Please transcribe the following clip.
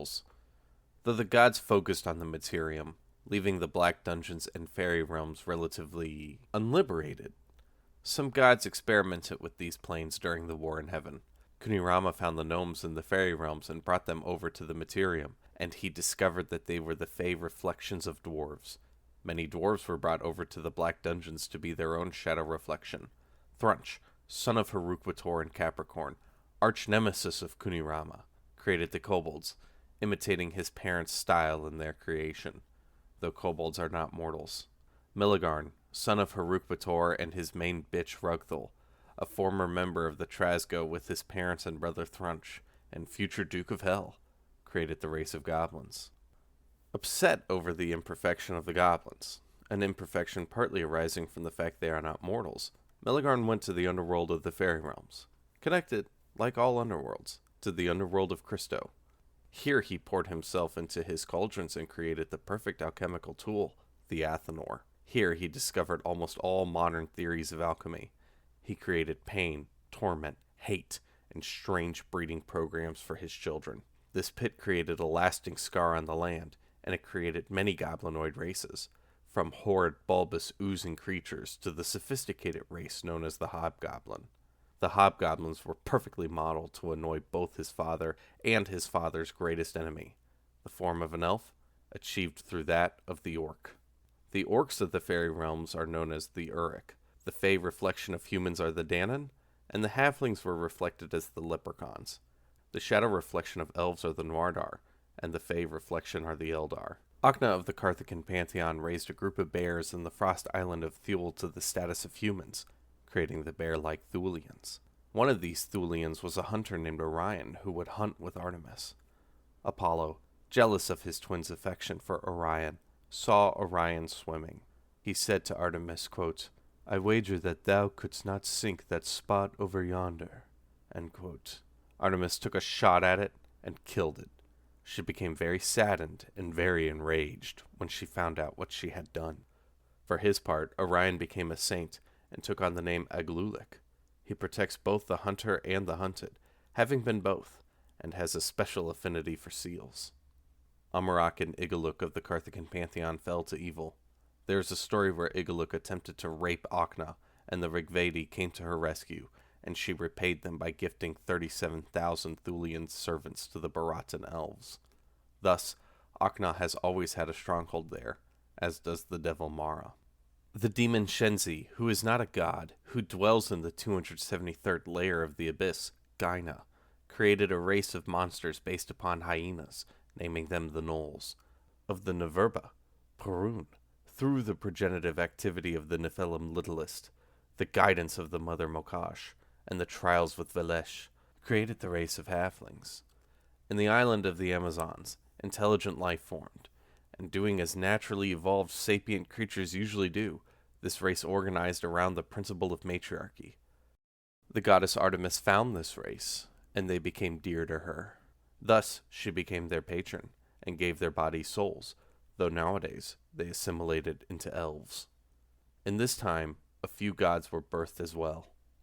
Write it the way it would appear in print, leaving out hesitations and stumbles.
mortals. Though the gods focused on the materium, leaving the black dungeons and fairy realms relatively unliberated, some gods experimented with these planes during the War in Heaven. Kunirama found the gnomes in the fairy realms and brought them over to the materium, and he discovered that they were the fey reflections of dwarves. Many dwarves were brought over to the black dungeons to be their own shadow reflection. Thrunch, son of Harukwator and Capricorn, arch-nemesis of Kunirama, created the kobolds, imitating his parents' style in their creation, though kobolds are not mortals. Miligarn, son of Harukwator and his main bitch Rugthul, a former member of the Trasgo with his parents and brother Thrunch, and future Duke of Hell, created the race of goblins. Upset over the imperfection of the goblins, an imperfection partly arising from the fact they are not mortals, Miligarn went to the underworld of the fairy realms, connected, like all underworlds, to the underworld of Cristo. Here he poured himself into his cauldrons and created the perfect alchemical tool, the Athanor. Here he discovered almost all modern theories of alchemy. He created pain, torment, hate, and strange breeding programs for his children. This pit created a lasting scar on the land, and it created many goblinoid races, from horrid, bulbous, oozing creatures to the sophisticated race known as the Hobgoblin. The Hobgoblins were perfectly modeled to annoy both his father and his father's greatest enemy, the form of an elf, achieved through that of the orc. The orcs of the fairy realms are known as the Uruk. The fey reflection of humans are the Danon, and the halflings were reflected as the leprechauns. The shadow reflection of elves are the Noardar, and the fey reflection are the Eldar. Akna of the Carthagan pantheon raised a group of bears in the frost island of Thule to the status of humans, creating the bear-like Thulians. One of these Thulians was a hunter named Orion who would hunt with Artemis. Apollo, jealous of his twin's affection for Orion, saw Orion swimming. He said to Artemis, quote, "I wager that thou couldst not sink that spot over yonder." End quote. Artemis took a shot at it and killed it. She became very saddened and very enraged when she found out what she had done. For his part, Orion became a saint and took on the name Aglulik. He protects both the hunter and the hunted, having been both, and has a special affinity for seals. Amarak and Igaluk of the Carthagan pantheon fell to evil. There is a story where Igaluk attempted to rape Akna, and the Rigvedi came to her rescue, and she repaid them by gifting 37,000 Thulian servants to the Baratan elves. Thus, Akna has always had a stronghold there, as does the devil Mara. The demon Shenzi, who is not a god, who dwells in the 273rd layer of the abyss, Gaina, created a race of monsters based upon hyenas, naming them the Gnolls. Of the Naverba, Perun, through the progenitive activity of the Nephilim Littlest, the guidance of the Mother Mokash, and the trials with Velesh, created the race of halflings. In the island of the Amazons, intelligent life formed, and doing as naturally evolved sapient creatures usually do, this race organized around the principle of matriarchy. The goddess Artemis found this race, and they became dear to her. Thus, she became their patron, and gave their bodies souls, though nowadays they assimilated into elves. In this time, a few gods were birthed as well.